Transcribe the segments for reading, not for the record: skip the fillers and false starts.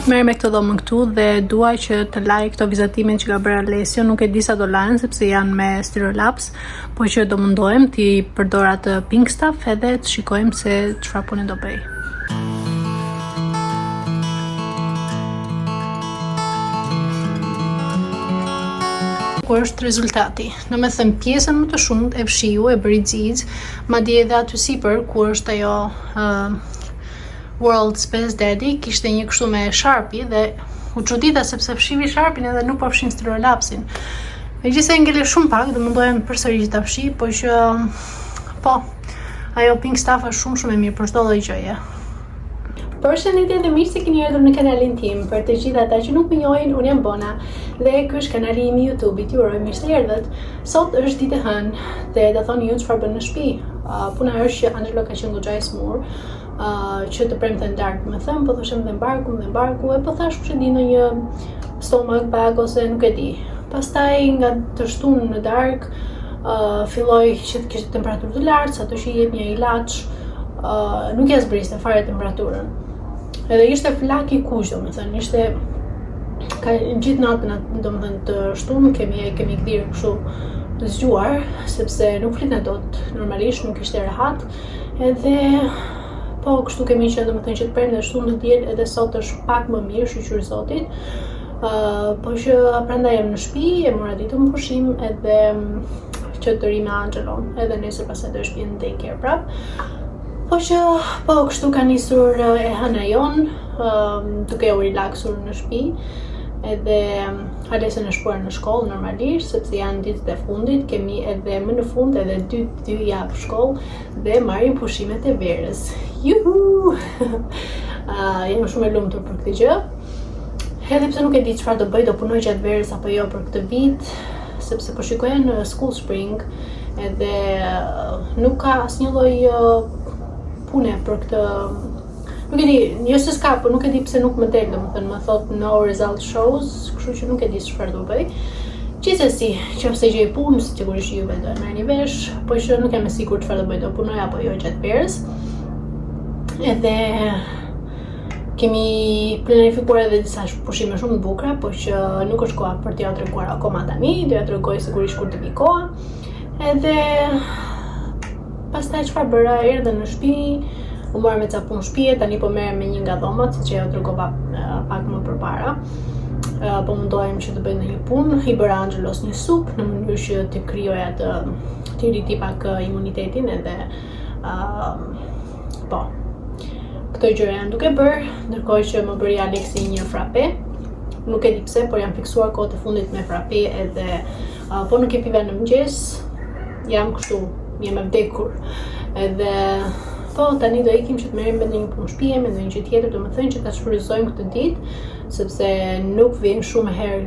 Merr me këtë dhomën këtu dhe dua që të laj këto vizatimin që ka bërë Alessio. Nuk e di sa do lajen sepse janë me Styrolaps, po që do mundohem t'i përdor atë pink stuff edhe të shikojmë se çfarë pune do bëj. Ku është rezultati? Do me thënë pjesën më të shumt e fshiu e bëri xixh, madje edhe aty sipër ku është ajo World's Best Daddy, kishte një kështu me Sharpie dhe u çudita sepse fshivi Sharpin edhe nuk po fshin Styrolapsin. Megjithëse ngele shumë pak, do mundohem përsëri ta fshi, po që po, ajo pink stuff është shumë e mirë për çdo lloj gjëje. Përshëndetje dhe mirë se keni ardhur në kanalin tim. Për të gjithë ata që nuk më njohin, unë jam Bona dhe ky është kanali im i YouTube-it. Ju uroj mirë se erdhët. Sot është ditë e hënë dhe do thoni ju çfarë bën në shtëpi. Puna është që Angelo ka qenë goxha i smur, që të premte në darkë, më thënë, po thoshem dhe mbarku, e po thash që di në një stomach bag ose nuk e di. Pastaj nga të shtunë në darkë, filloi që të kishte temperaturë të lartë, sa të që i jep një ilaç, nuk ja zbriste fare temperaturën. Edhe ishte flak i kuq, domethënë, ishte gjithë natën, domethënë të shtunë kemi kthyer kështu të zgjuar, sepse nuk flitne dot, normalisht nuk ishte rehat, edhe po kështu kemi qenë, domethënë që të premte shtunë të diel, edhe sot është pak më mirë, shqyr Zotit. Po që prandaj jam në shtëpi, e mora ditën në pushim edhe që të ri me Angelon, edhe nesër pastaj do shpinë në daycare prap. Po që po kështu ka nisur e hëna jon, duke u relaksur në shtëpi, edhe Alesën e shkuar në shkollë normalisht, sepse janë ditët e fundit, kemi edhe më në fund edhe 2 javë shkollë dhe marrim pushimet e verës. Juhu! Jam shumë e lumtur për këtë gjë. Edhe pse nuk e di çfarë do bëj, do punoj gjatë verës apo jo për këtë vit, sepse po shikoja në School Spring edhe nuk ka asnjë lloj pune për këtë. Nuk e di, jo se s'ka, po nuk e di pse nuk më del, domethënë më thot no result shows, kështu që nuk e di çfarë do bëj. Gjithsesi, nëse gjej punë, sigurisht juve do e merrni vesh, po që nuk jam e sigurt çfarë do bëj, do punoj apo jo gjatë verës. Edhe kemi planifikuar edhe disa pushime shumë të bukura, po që nuk është koha për t'ja treguar akoma tani, do ja tregoj sigurisht kur të vi koha. Edhe pastaj çfarë bëra, erdha në shtëpi, u mora me ca punë shtëpie, tani po merrem me një nga dhomat, siç ja tregova pak më përpara. Po mundohem që të bëj ndonjë punë, i bëra Angelos një supë në mënyrë që të krijoj atë, të rriti pak imunitetin edhe po. Këto gjëra janë duke bërë, ndërkohë që më bëri Aleksi një frappe. Nuk e di pse, por jam fiksuar kohët e fundit me frappe edhe po nuk e piva në mëngjes, jam kështu, jam e vdekur. Edhe po tani do ikim që të merrem me ndonjë punë shtëpie, me ndonjë gjë tjetër, domethënë që ta shfrytëzojmë këtë ditë, sepse nuk vjen shumë herë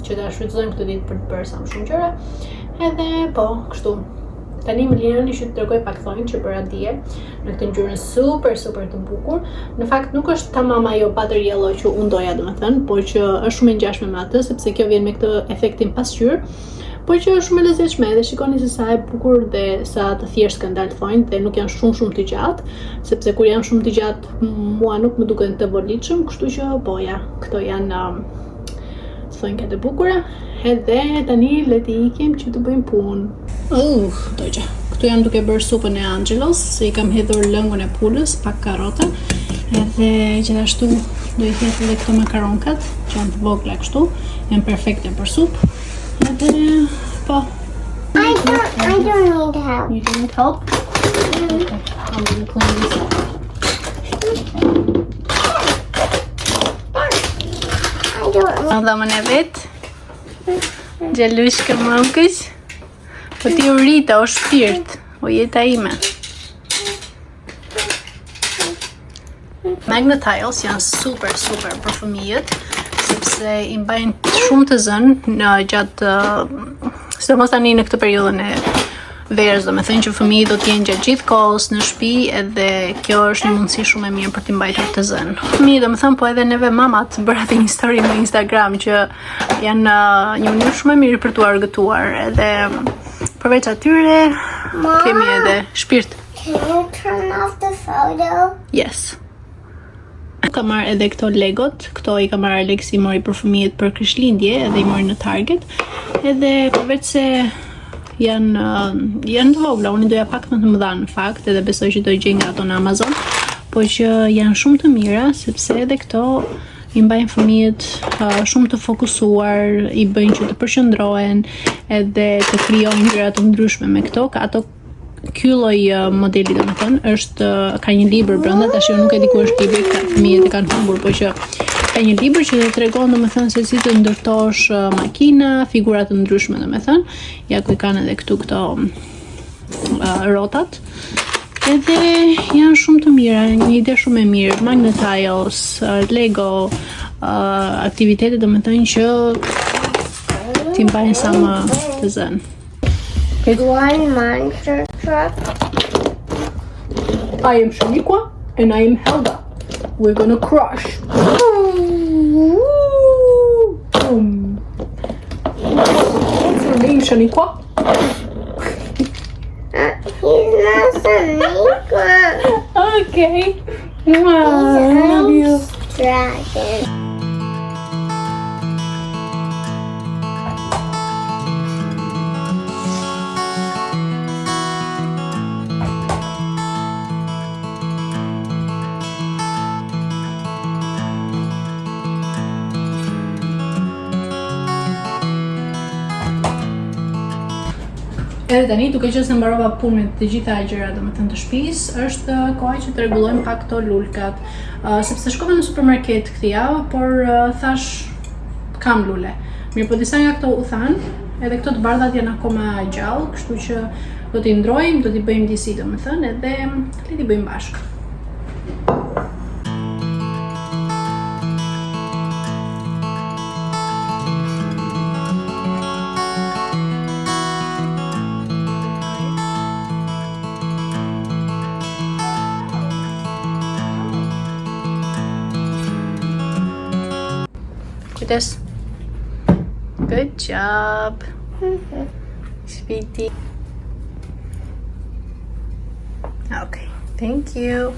që ta shfrytëzojmë këtë ditë për të bërë sa më shumë gjëra. Edhe po, kështu. Tani më lironi që të tregoj pak thonjë që bëra dje në këtë ngjyrë super të bukur. Në fakt nuk është tamam ajo butter yellow që unë doja, domethënë, por që është shumë e ngjashme me atë, sepse kjo vjen me këtë efektin pasqyrë, por që është shumë e lezetshme dhe shikoni se sa e bukur dhe sa të thjeshtë kanë dalë thonjtë dhe nuk janë shumë të gjatë, sepse kur janë shumë të gjatë mua nuk më duken të volitshëm, kështu që po ja, këto janë thonjkat e bukura. Edhe tani le të ikim që të bëjmë punë. Dojgja. Këtu jam duke bërë supën e Angelos, se i kam hedhur lëngun e pulës, pak karota, edhe gjithashtu do i hedh edhe këto makaronkat, që janë të vogla kështu, janë perfekte për supë. Edhe po. I don't need help. You don't need help? Okay. I'm gonna clean this up. Adamën e vetë. Gjelushka mëngës. Po ti u rita, o shpirt, o jeta ime. Magnet Tiles janë super për fëmijët, sepse i mbajnë shumë të zënë në gjatë, sidomos tani në këtë periudhën e verës, domethënë që fëmijët do të jenë gjatë gjithë kohës në shtëpi, edhe kjo është një mundësi shumë e mirë për t'i mbajtur të zënë. Fëmijët, domethënë, po edhe neve mamat bëra atë një story në Instagram që janë një mënyrë shumë e mirë për t'u argëtuar, edhe përveç atyre kemi edhe shpirt. Can you turn off the photo? Yes. ka marrë edhe këto Legot. Këto I ka marrë Aleksi, mori për fëmijët për Krishtlindje, edhe I mori në Target. Edhe përveç se janë të vogla, unë I doja pak më të mëdha në fakt, edhe besoj që do I gjej nga ato në Amazon, po që janë shumë të mira, sepse edhe këto I mbajnë fëmijët shumë të fokusuar, I bëjnë që të përqendrohen, edhe të krijojnë gjëra të ndryshme me këto. Ka ato ky lloj modeli domethënë është ka një libër brenda, tash unë nuk e di ku është libri, ka fëmijët e kanë humbur, po që ka një libër që të tregon domethënë se si të ndërtosh makina, figura të ndryshme domethënë. Ja ku I kanë edhe këto rotat. Edhe janë shumë të mira, një ide shumë e mirë, magnet tiles, Lego, aktivitete domethënë që ti mbajnë sa më të zënë. One monster truck. I am Shaniqua and I am Helga. We're gonna crush. What's your name, Shaniqua? He's not Shaniqua. Okay. I love you. Dragon. Edhe tani, duke që se mbarova punët të gjitha gjërat domethënë të shtëpisë, është koha që të rregullojmë pak këto lulkat. Sepse shkova në supermarket këtë javë, por thash kam lule. Mirë, po disa nga këto u thanë, edhe këto të bardhat janë akoma gjallë, kështu që do t'i ndrojmë, do t'i bëjmë disi domethënë, edhe le t'i bëjmë bashkë. This. Good job, sweetie. Okay, thank you.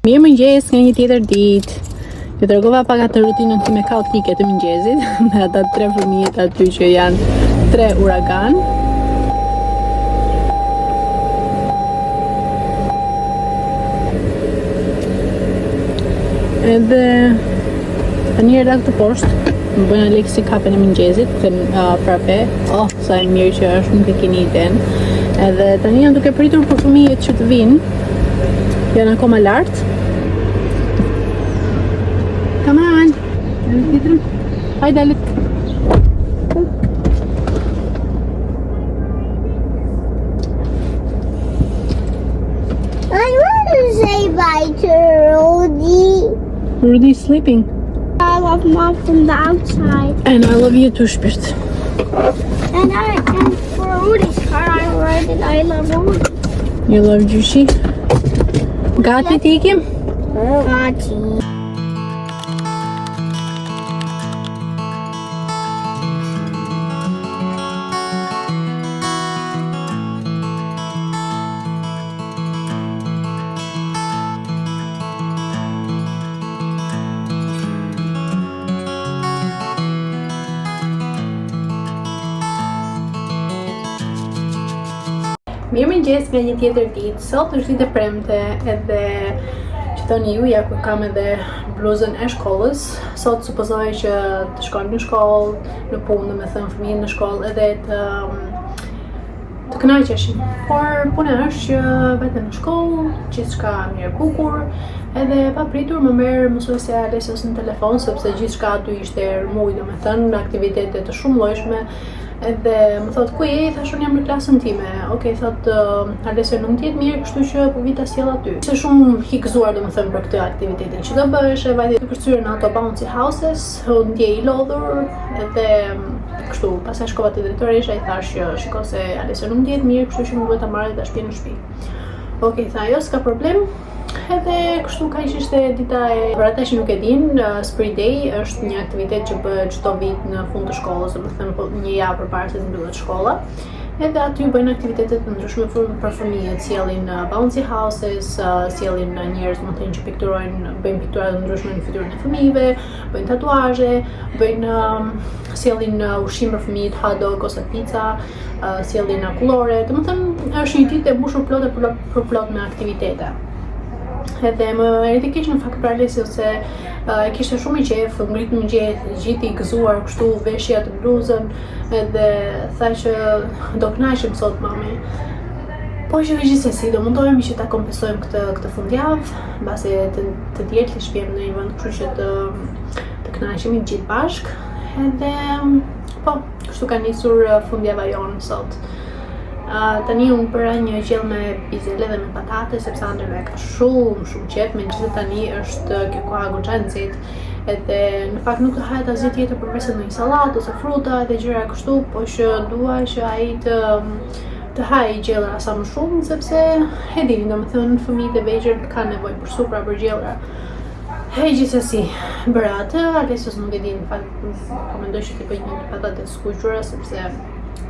Mirë mëngjes nga një tjetër ditë. Ju tregova pak atë rutinën time kaotike të mëngjesit me ata 3 fëmijët aty që janë 3 uragan. Edhe tani erdha këtë poshtë, më bëjnë Aleksi kafen e mëngjesit, frape. Oh, sa e mirë që është, nuk e keni idenë. Edhe tani jam duke pritur për fëmijët që të vinë. Janë akoma lart. Come on. Hajde Alex. I want to say bye to Rudy. Rudy's sleeping. I love Mom from the outside. And I love you too, Shpirt. And for Rudy's car, I write it. I love Rudy. You love Jushi? Gati ti ikim? Gati. Mirë mëngjes nga një tjetër ditë. Sot është ditë e premte edhe që thoni ju, ja ku kam edhe bluzën e shkollës. Sot supozohej që të shkojmë në shkollë, në punë, me thënë fëmijën në shkollë edhe të kënaqeshim. Por puna është që vetëm në shkollë, gjithçka mirë bukur, edhe papritur më merr mësuesja Alesios në telefon sepse gjithçka aty ishte rmuj, domethënë aktivitete të shumë llojshme. Edhe më thot, ku je? Thash, unë jam në klasën time. Okej, thot, Alesio nuk ndjet mirë, kështu që po vi ta sjell aty. Ishte shumë i gëzuar domethënë për këtë aktivitetin që do bëhesh, e vajte të kërcyer në ato bouncy houses, u ndjej i lodhur, edhe kështu. Pastaj shkova te drejtoresha, i thash që shiko se Alesio nuk ndjet mirë, kështu që më duhet ta marrë ta shtëpi në shtëpi. Okej, tha ajo, s'ka problem. Edhe kështu kaq ishte dita e për ata që nuk e din, Spring Day është një aktivitet që bëhet çdo vit në fund të shkollës, domethënë një javë përpara se të mbyllet shkolla. Edhe aty bëjnë aktivitete të ndryshme për fëmijët, sjellin bouncy houses, sjellin njerëz që pikturojnë, bëjnë piktura të ndryshme në fytyrën e fëmijëve, bëjnë tatuazhe, sjellin ushqim për fëmijët, hot dog ose pizza, sjellin akullore. Domethënë është një ditë e mbushur plot me aktivitete. Edhe më erdi keq në fakt për Alesio se kishte shumë i qef, ngrit në mëngjes, gjithë i gëzuar kështu, veshja të bluzën, edhe tha që do kënaqem sot mami. Po që gjithsesi do mundohemi që ta kompensojmë këtë fundjavë, mbasi të diel të shpiem në një vend kështu që të kënaqemi gjithë bashkë. Edhe po, kështu ka nisur fundjava jonë sot. Tani unë bëra një gjellë me bizele dhe me patate sepse Andrea ka shumë qef, megjithëse tani është kjo koha goxha e nxehtë, edhe në fakt nuk të hahet asgjë tjetër përveç se ndonjë sallatë ose fruta edhe gjëra kështu, po që dua që ai të hajë gjellra sa më shumë sepse e dini, domethënë fëmijët e vegjël kanë nevojë për supra, për gjellra. Gjithsesi, bëra atë, Alesios nuk e di, në fakt po mendoj që t'i bëj një patate të skuqura sepse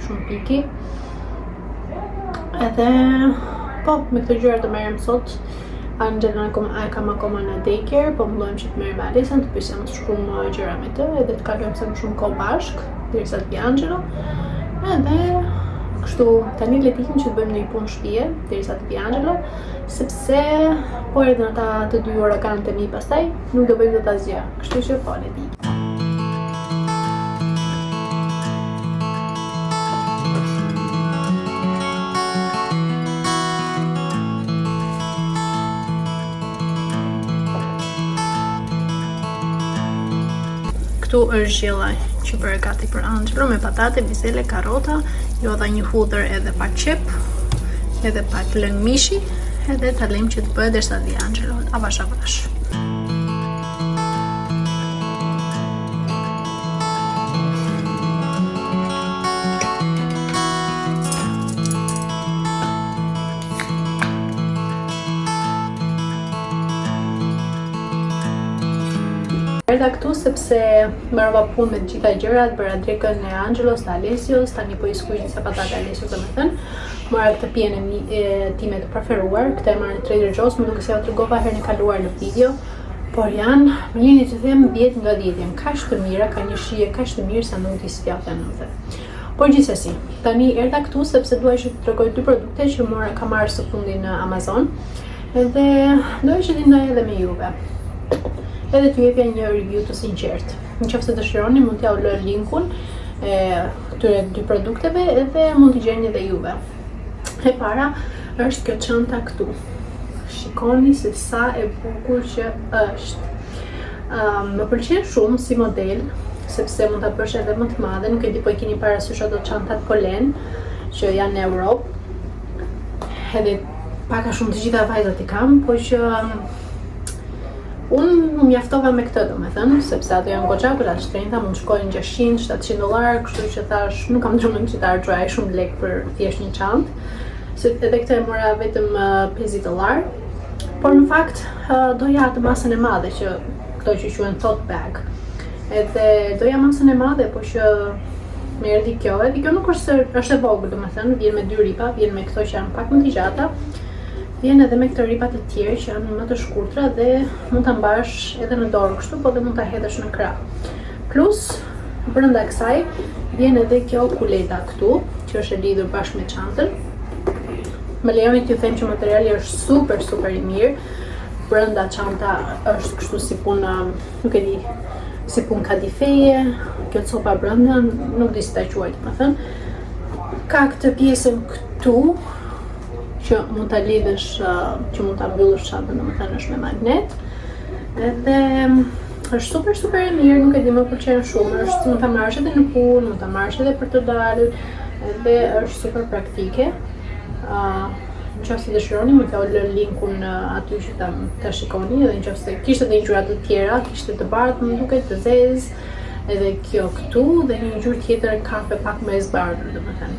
shumë piki. Edhe po, me këtë gjëra të merrem sot. Angela e kam akoma në daycare, po mundohem që të merrem me Alesian, të pyesem më shumë gjëra me të, edhe të kalojmë sa më shumë kohë bashkë, derisa të vi Angela. Edhe kështu tani le të ikim që të bëjmë një punë shtëpie derisa të vi Angela, sepse po erdhën ata të dy uraganët e mi pastaj, nuk do bëjmë dot asgjë. Kështu që po le të ikim. Këtu është gjella që bëre gati për Angelo me patate, bizele, karrota, lodha një hudhër edhe pak qep, edhe pak lëng mishi, edhe ta lejmë që të bëhet derisa të vi Angelo, avash. Erdha këtu sepse mbarova punë me të gjitha gjërat, bëra drekën e Angelos, të Alesios, tani po i skuq disa patate Alesios domethënë. Mora këtë pijen e time të preferuar, këtë e marrë në Trader Joe's, më duket se ja u tregova herën e kaluar në video, por janë, më lini të them 10 nga 10, janë kaq të mira, ka një shije kaq të mirë sa nuk di si t'ja them më the. Por gjithsesi, tani erdha këtu sepse dua që të tregoj dy produkte që kam marrë së fundi në Amazon, edhe doja që t'i ndaj edhe me juve. Edhe t'ju jepja një review të sinqertë. Nëse dëshironi, mund t'ja u lë linkun e këtyre dy produkteve edhe mund t'i gjeni edhe juve. E para është kjo çanta këtu. Shikoni se sa e bukur që është. Më pëlqen shumë si model, sepse mund ta bësh edhe më të madhe, nuk e di po i keni parasysh ato çantat Polen që janë në Europë. Edhe pak a shumë të gjitha vajzat i kam, po që unë më mjaftova me këtë domethënë, sepse ato janë goxha të shtrenjta, mund të shkojnë $600-700, kështu që thash nuk kam ndërmend që ta harxoj shumë lekë për thjesht një çantë. Edhe këtë e mora vetëm $50, por në fakt doja atë masën e madhe që këto që quhen tote bag. Edhe doja masën e madhe, po që më erdhi kjo, edhe kjo nuk është e vogël domethënë, vjen me 2 ripa, vjen me këto që janë pak më të gjata. Vjen edhe me këto ripat e tjerë që janë më të shkurtra dhe mund ta mbash edhe në dorë kështu, po dhe mund ta hedhësh në krah. Plus, brenda kësaj vjen edhe kjo kuleta këtu, që është e lidhur bashkë me çantën. Më lejoni t'ju them që materiali është super i mirë. brenda çanta është kështu si punë, nuk e di, si punë kadifeje, kjo copa brenda, nuk di si ta quaj domethënë. Ka këtë pjesën këtu që mund ta lidhësh, që mund ta mbyllësh çantën, domethënë është me magnet. Edhe është super e mirë, nuk e di, më pëlqen shumë, është mund ta marrësh edhe në punë, mund ta marrësh edhe për të dalë, edhe është super praktike. Nëse dëshironi, më ka lënë linkun aty që ta shikoni, edhe nëse kishte edhe ngjyra të tjera, kishte të bardhë, më duket të zezë, edhe kjo këtu, dhe një ngjyrë tjetër kafe pak më e zbardhur, domethënë.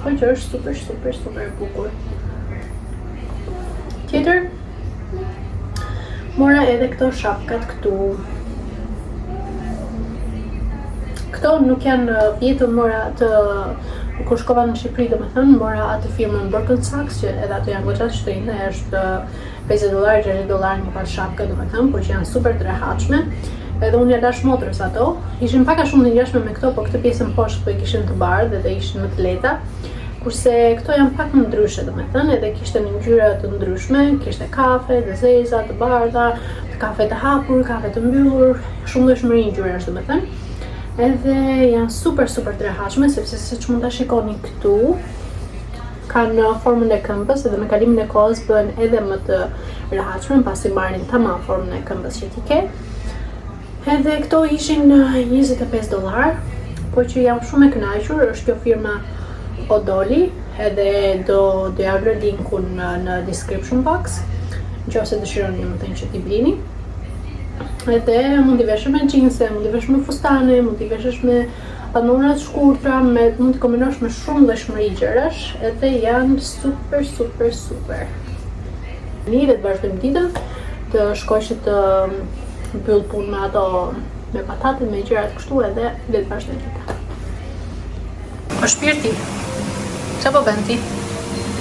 Po që është super bukur. Tjetër, mora edhe këto shapkat këtu. Këto nuk janë vjetër, mora të kur shkova në Shqipëri, domethënë mora atë firmën Birkenstocks, që edhe ato janë goxha të shtrenjta, është $50, $60 një par shapka, domethënë, por që janë super të rehatshme. Edhe unë ja dash motrës ato. Ishin pak a shumë të ngjashme me këto, por këtë pjesën poshtë po i kishin të bardhë dhe ishin më të lehta. Kurse këto janë pak më ndryshe, domethënë, edhe kishte një ngjyra të ndryshme, kishte kafe, të zeza, të bardha, të kafe të hapur, kafe të mbyllur, shumë llojshmëri ngjyrash domethënë. Edhe janë super të rehatshme, sepse siç mund ta shikoni këtu, kanë formën e këmbës, edhe me kalimin e kohës bëhen edhe më të rehatshme pasi marrin tamam formën e këmbës që ti ke. Edhe këto ishin $25, po që jam shumë e kënaqur, është kjo firma Odoli, edhe do ja vë linkun në description box, nëse dëshironi domethënë që t'i blini. Edhe mund t'i veshësh me xhinse, mund t'i veshësh me fustane, mund t'i veshësh me pantalona të shkurtra, mund t'i kombinosh me shumë llojshmëri gjërash, edhe janë super. Mirë, të vazhdojmë ditën, të shkoj që të mbyll punë me ato, me patatet, me gjërat kështu, edhe le të vazhdojmë ditën. O shpirti, ç'a po bën ti?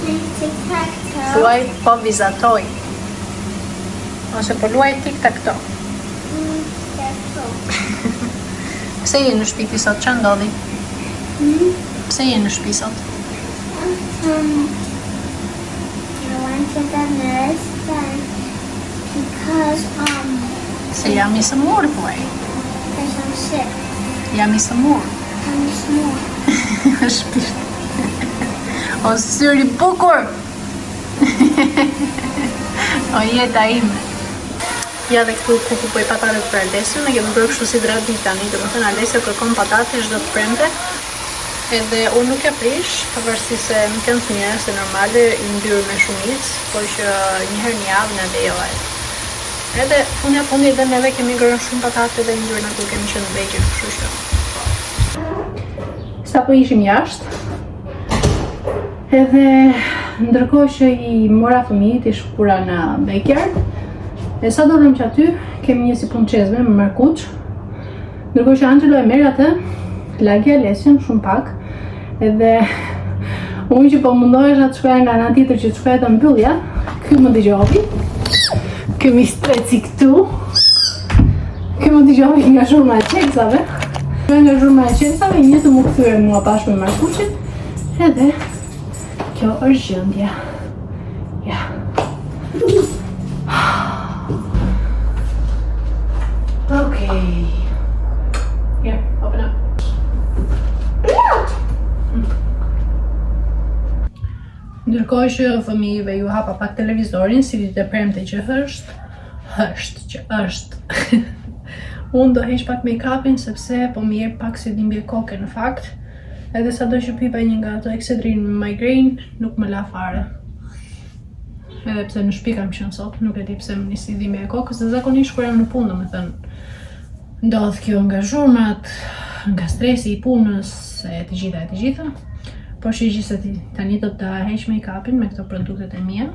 Tic-tac-toe. Luaj po vizatoj. Ose po luaj tic-tac-toe. Pse je në shtëpi sot? Ç'a ndodhi? Pse je në shtëpi sot? I went to the nurse then because Se jam i sëmur, thuaj. I'm sick. Jam i sëmur. I'm small. Shpirt. O syri bukur. O jeta ime. Ja dhe këtu ku kupoj patatet për Alesiu, ne kemi bërë kështu si drati tani, domethënë Alesio kërkon patate çdo të premte. Edhe unë nuk e prish, pavarësisht se nuk janë të mira, se normale i ndyrë me shumicë, por që një herë në javë në lejohet. Edhe unë ja fundi dhe neve kemi ngrënë shumë patate dhe ndyrë në ku kemi qenë vegjë, kështu që. Sapo ishim jashtë, edhe ndërkohë që i mora fëmijët i shkura në backyard, e sa dolëm që aty, kemi një si punë qezme me markuq, ndërkohë që Angelo e merr atë, lagi Alesion shumë pak, edhe unë që po mundohesha të shkoja nga ana tjetër që të shkoja të mbyllja, ky më dëgjovi, ky mi streci këtu, ky më dëgjovi nga zhurma e qelsave, nga zhurma e qelsave, një të më kthyer mua bashkë me markuqin, edhe kjo është gjendja. Ja. Okay. Here, open up. Ndërkohë që fëmijëve ju hapa pak televizorin, si ditë e premte që është. Unë do heq pak make-upin sepse po më jep pak si dhimbje koke në fakt. Edhe sado që pipa një nga ato Excedrin me migraine, nuk më la fare. Edhe pse në shtëpi kam qenë sot, nuk e di pse më nisi dhimbja e kokës, dhe zakonisht kur jam në punë, domethënë ndodh kjo nga zhurmat, nga stresi i punës, e të gjitha. Por që gjithsesi tani do të heq make-upin me këto produktet e mia.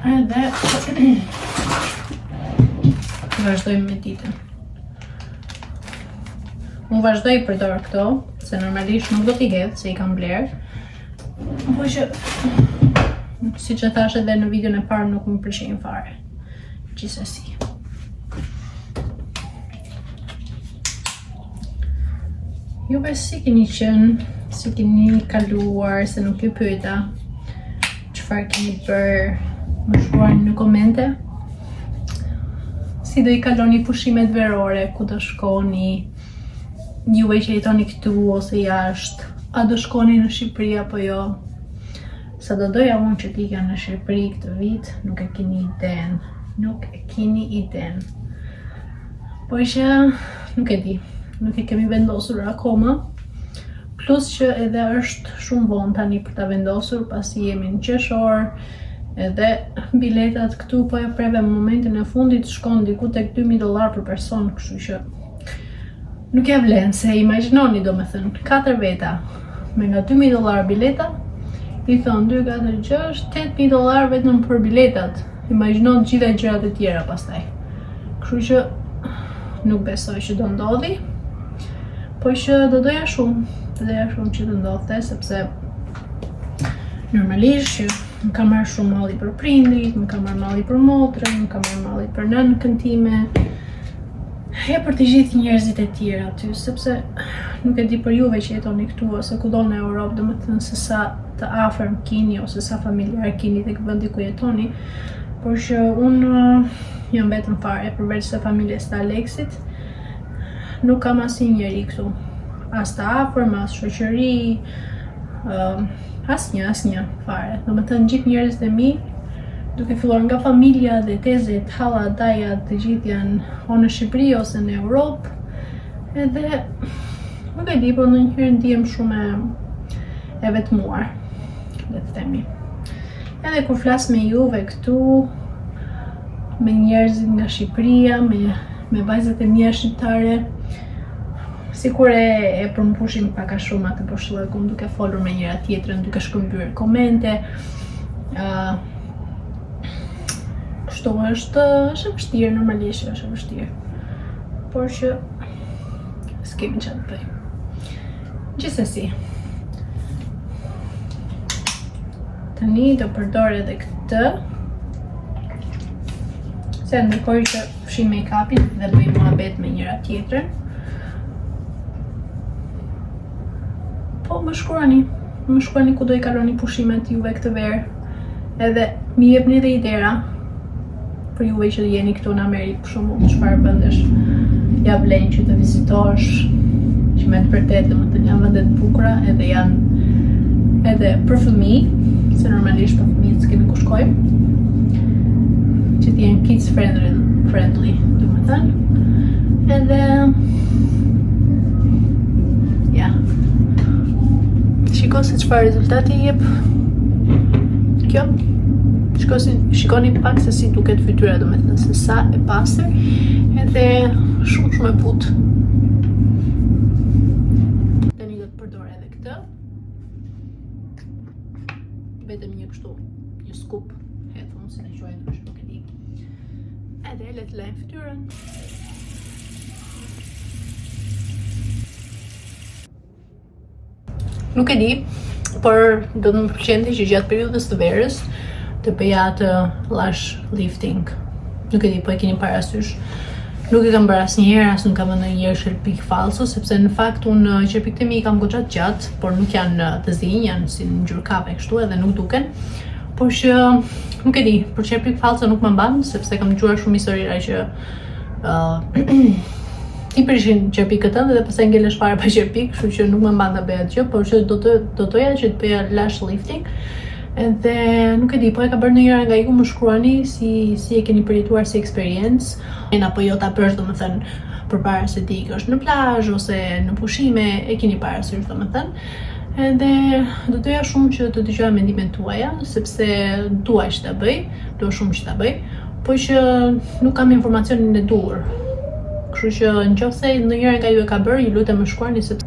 Edhe vazhdojmë me ditën. Unë vazhdoj përdor këto, se normalisht nuk do t'i hedh, se i kam bler. Po që, si që thash edhe në videon e parë, nuk më pëlqejnë fare. Gjithsesi. Juve si keni qenë, si keni kaluar, se nuk ju pyeta çfarë keni bërë, më shkruani në komente si do I kaloni pushimet verore, ku do shkoni, juve që jetoni këtu ose jashtë, a do shkoni në Shqipëri apo jo. Sa do doja unë që t'ika në Shqipëri këtë vit, nuk e keni iden. Po që nuk e di, nuk e kemi vendosur akoma, plus që edhe është shumë vonë tani për ta vendosur pasi jemi në qershor, edhe biletat këtu po e preve në momentin e fundit shkon diku tek $2.000 për person, kështu që nuk e vlen, se imagjinoni domethënë 4 veta me nga $2.000 bileta, I thon 2, 4, 6, $8.000 vetëm për biletat. Imagjino të gjitha gjërat e tjera pastaj. Kështu që nuk besoj që do ndodhi, po që do doja shumë që të ndodhte, sepse normalisht që më ka marrë shumë malli për prindrit, më ka marrë malli për motrën, më ka marrë malli për nënkën time, e për të gjithë njerëzit e tjerë aty, sepse nuk e di për juve që jetoni këtu ose kudo në Europë, domethënë se sa të afërm keni ose sa familjar keni tek vendi ku jetoni, por që unë jam vetëm fare përveç se familjes të Aleksit, nuk kam asnjë njeri këtu, as të afërm, as shoqëri, asnjë fare. Domethënë gjithë njerëzit e mi, duke filluar nga familja dhe tezet, halla, daja, të gjithë janë o në Shqipëri ose në Europë, edhe nuk e di, por ndonjëherë ndihem shumë e vetmuar, le të themi. Edhe kur flas me juve këtu, me njerëzit nga Shqipëria, me vajzat e mia shqiptare, sikur e përmbushim pak a shumë atë bashkëllëkun duke folur me njëra tjetrën, duke shkëmbyer komente. Kështu është vështirë, normalisht është vështirë. Por që s'kemi çfarë të bëjmë. Gjithsesi. Tani do përdor edhe këtë. Se ndërkohë që fshim make-upin dhe bëjmë muhabet me njëra tjetrën. Po më shkruani ku do I kaloni pushimet juve këtë verë. Edhe mi jepni dhe idera për juve që jeni këtu në Amerikë, për shembull, çfarë vendesh ja vlen që të vizitosh, që me të vërtetë domethënë janë vende të bukura, edhe janë edhe për fëmijë, se normalisht për fëmijët s'kemi ku shkojmë, që të jenë kids friendly, domethënë. Edhe ja. Shiko se çfarë rezultati jep kjo. Shikoni pak se si duket fytyra, domethënë se sa e pastër, edhe shumë e butë. Tani do të përdor edhe këtë. Vetëm një kështu, një skup, hedhun si ne quajmë, nuk e di. Edhe le të lajm fytyrën. Nuk e di, por do të më pëlqente që gjatë periudhës të verës të bëja atë lash lifting. Nuk e di, po e keni parasysh. Nuk e kam bërë asnjëherë, as nuk kam vënë ndonjëherë shelpik falso, sepse në fakt unë shelpikët e mi kam goxha të gjatë, por nuk janë të zinj, janë si në ngjyrë kafe kështu edhe nuk duken. Por që nuk e di, për shelpik falso nuk më mban, sepse kam dëgjuar shumë historira që I prishin shelpikët tënde dhe pastaj ngelesh fare pa shelpik, kështu që nuk më mban ta bëj atë gjë, por që do doja që të bëja lash lifting. Edhe nuk e di, po e ka bërë ndonjëra nga iku, më shkruani si e keni përjetuar si eksperiencë, apo jo ta bësh domethënë përpara se ti ikësh në plazh ose në pushime, e keni parasysh domethënë. Edhe do doja shumë që të dëgjoja mendimet tuaja, sepse dua që ta bëj, dua shumë që ta bëj, po që nuk kam informacionin e duhur. Kështu që nëse ndonjëra nga ju e ka bërë, ju lutem më shkruani sepse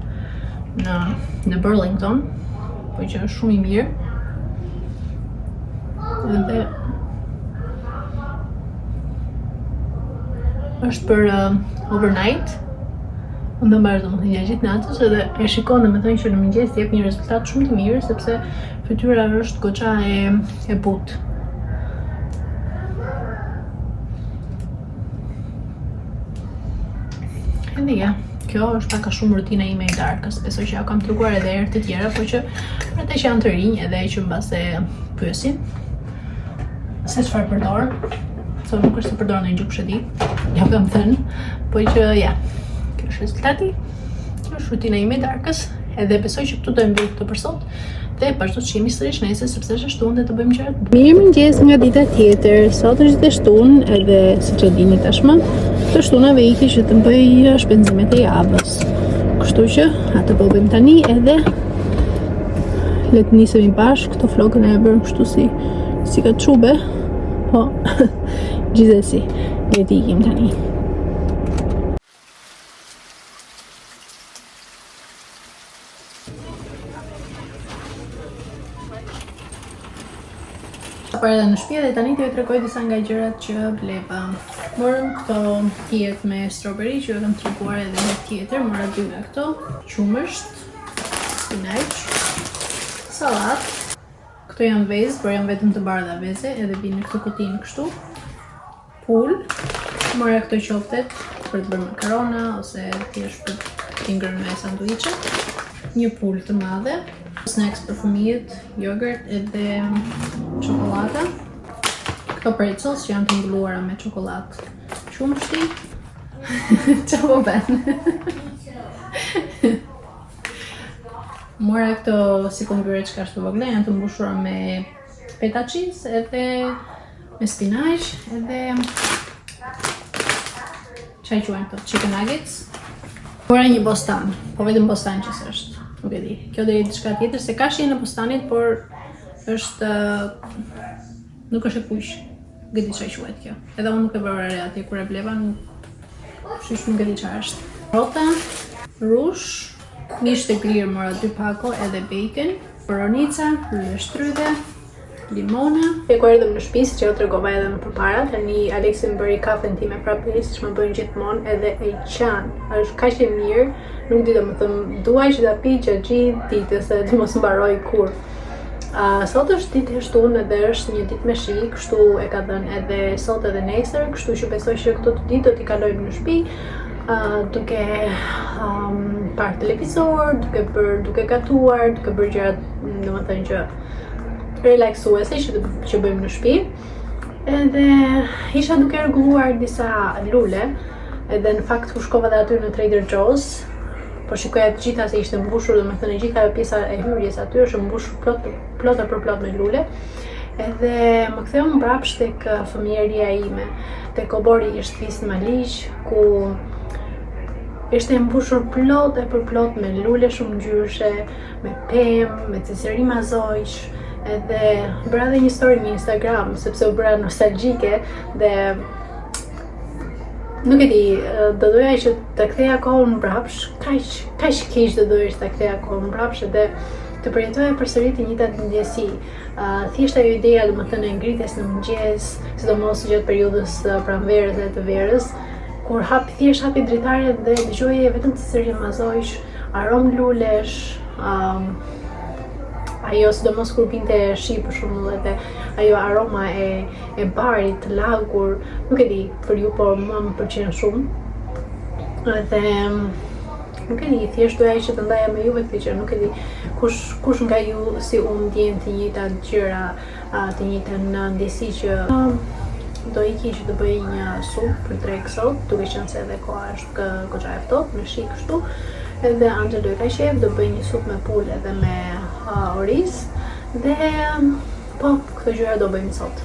në Burlington, po që është shumë I mirë. Edhe është për overnight. Unë do marrë domethënë gjatë natës edhe e shikon domethënë që në mëngjes jep një rezultat shumë të mirë sepse fytyra është goxha e butë. Edhe ja, kjo është pak a shumë rutina ime e darkës. Besoj që ja kam treguar edhe herë të tjera, por që për ata që janë të rinj edhe që mbase pyesin. se çfarë përdor. So nuk është të përdor në gjupë shëdi, ja kam thënë, po që ja, kjo është rezultati, kjo është rutina ime e darkës, edhe besoj që këtu do e mbyll këtë për sot, dhe vazhdo të shihemi sërish nesër sepse është shtunë dhe të bëjmë gjëra. Mirëmëngjes nga dita tjetër. Sot është ditë shtunë, edhe siç e dini tashmë, të shtunave iki që të bëj shpenzimet e javës. Kështu që atë po bëjmë tani edhe le të nisemi bashkë. Këto flokën e bërëm kështu si ka çube, po gjithsesi le të ikim tani. Për edhe në shtëpi dhe tani t'ju tregoj disa nga gjërat që bleva. Morëm këto tijet me strawberry që ju kam treguar edhe një tjetër, mora 2 nga këto, qumësht, spinaq, sallat. Këto janë vezë, por janë vetëm të bardha veze, edhe vinë në këtë kutinë kështu. Pul, mora këto qoftet për të bërë makarona ose thjesht për të ngrënë me sanduiçe. Një pul të madhe, snacks për fëmijët, jogurt edhe çokolada. Këto pretzels që janë të mbuluara me çokoladë qumshti. Qa po ben? Mora këto si kumbyre që ka shtë vogla, janë të mbushura me feta cheese edhe me spinach edhe çaj quajnë këto, chicken nuggets. Mora një bostan, po vetëm bostan që s'është. Nuk e di, kjo do jetë diçka tjetër, se ka shije në bostanit, por është nuk është e kuq. Nuk e di çfarë quhet kjo. Edhe unë nuk e vëra re atje kur e bleva, kështu që nuk e di çfarë është. Rota, rush, mish të grirë mora 2 pako edhe bacon, boronica, lule shtrydhe, limona. E ku erdhëm në shtëpi, siç e tregova edhe më përpara, tani Aleksi më bëri kafen time prapë, siç më bëjnë gjithmonë, edhe e qan. Është kaq e mirë, nuk di domethënë, duaj që ta pi gjatë ditës, se të mos mbaroj kur. Sot është ditë e shtunë edhe është një ditë me shi, kështu e ka dhënë edhe sot edhe nesër, kështu që besoj që këto 2 ditë do t'i kalojmë në shtëpi, duke parë televizor, duke gatuar, duke bërë gjëra, domethënë që relaksuese që bëjmë në shtëpi. Edhe isha duke rregulluar disa lule, edhe në fakt u shkova dhe aty në Trader Joe's, po shikoja të gjitha se ishte mbushur, domethënë gjitha pjesa e hyrjes aty është mbushur plot për plot me lule. Edhe më ktheu mbrapsht tek fëmijëria ime, tek obori i shtëpisë në Maliq, ku ishte mbushur plot e për plot me lule shumë ngjyrshe, me pemë, me ciceri mazojsh. Edhe bëra dhe një story në Instagram, sepse u bëra nostalgjike dhe nuk e di, do doja që të ktheja kohën mbrapsh, kaq keq do doja që të ktheja kohën mbrapsh edhe të përjetoja përsëri të njëjtat ndjesi. Thjesht ajo ideja domethënë e ngritjes në mëngjes, sidomos gjatë periudhës pranverës dhe të verës, kur thjesht hapi dritare dhe dëgjoje vetëm ciceri mazojsh, aromë lulesh, ajo sidomos kur vinte shi për shembull, edhe ajo aroma e barit të lagur, nuk e di për ju, por mua më pëlqen shumë. Edhe nuk e di, thjesht doja që të ndaja me juve këtë gjë, nuk e di kush nga ju si unë ndjen të njëjtat gjëra, të njëjtën ndjesi që do iki që të bëj një supë për drekë sot, duke qenë se edhe koha është goxha e ftohtë, me shi kështu. Edhe Angelo ka qef, do bëj një supë me pul edhe me oriz. Dhe po, këto gjëra do bëjmë sot.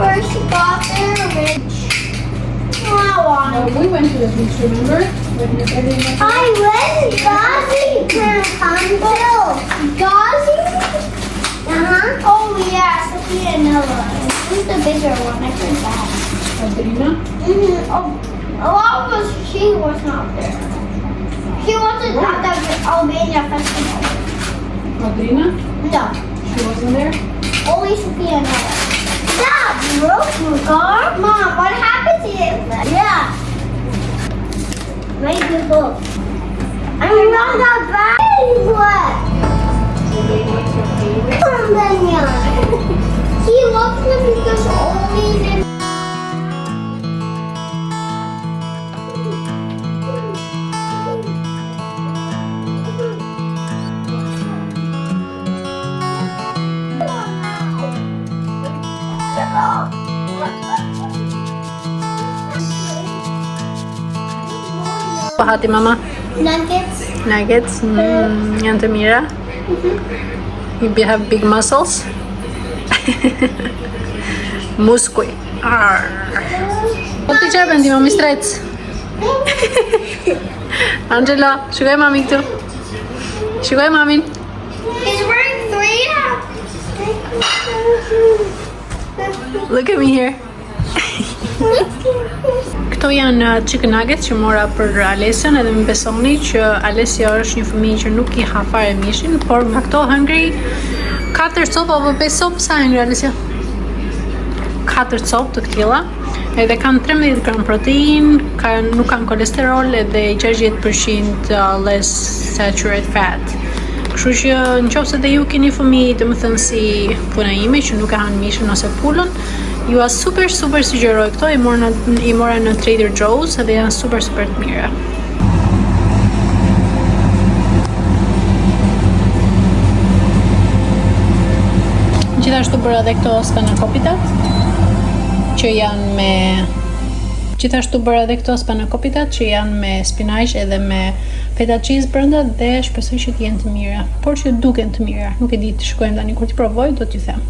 First got there, which We went to the beach, remember? I went Gazi until Gazi. Oh yeah, Sophia Noah. Who's the bigger one? I forgot. Adrina? Oh, she was not there. She wasn't at the Albania festival. Adrina? No, She wasn't there? only Sophia Noah. Dad, broke your car? Mom, what happened to you? Yeah. Make the book. I mean, not that bad. He loves them because only them. Hati mama? Nuggets. Nuggets? Janë të mira? You have big muscles? Muskuj. Po ti çfarë bën ti mami strec? Angela, shikoj mami këtu. Shikoj mamin. He's wearing 3. Look at me here. Këto janë chicken nuggets që mora për Alesian, edhe më besoni që Alesia është një fëmijë që nuk i ha fare mishin, por nga këto hëngri 4 copë apo 5 copë, sa hëngri Alesia? 4 copë të këtilla, edhe kanë 13 gram protein, nuk kanë kolesterol edhe 60% less saturated fat. Kështu që nëse dhe ju keni fëmijë, domethënë si puna ime që nuk e han mishin ose pulën, ju a super sugjeroj këto, i mora në Trader Joe's edhe janë super të mira. Gjithashtu bëra edhe këto spanakopitat që janë me spinaq edhe me feta cheese brenda dhe shpresoj që të jenë të mira, por që duken të mira. Nuk e di, të shikojmë tani kur t'i provoj, do t'ju them.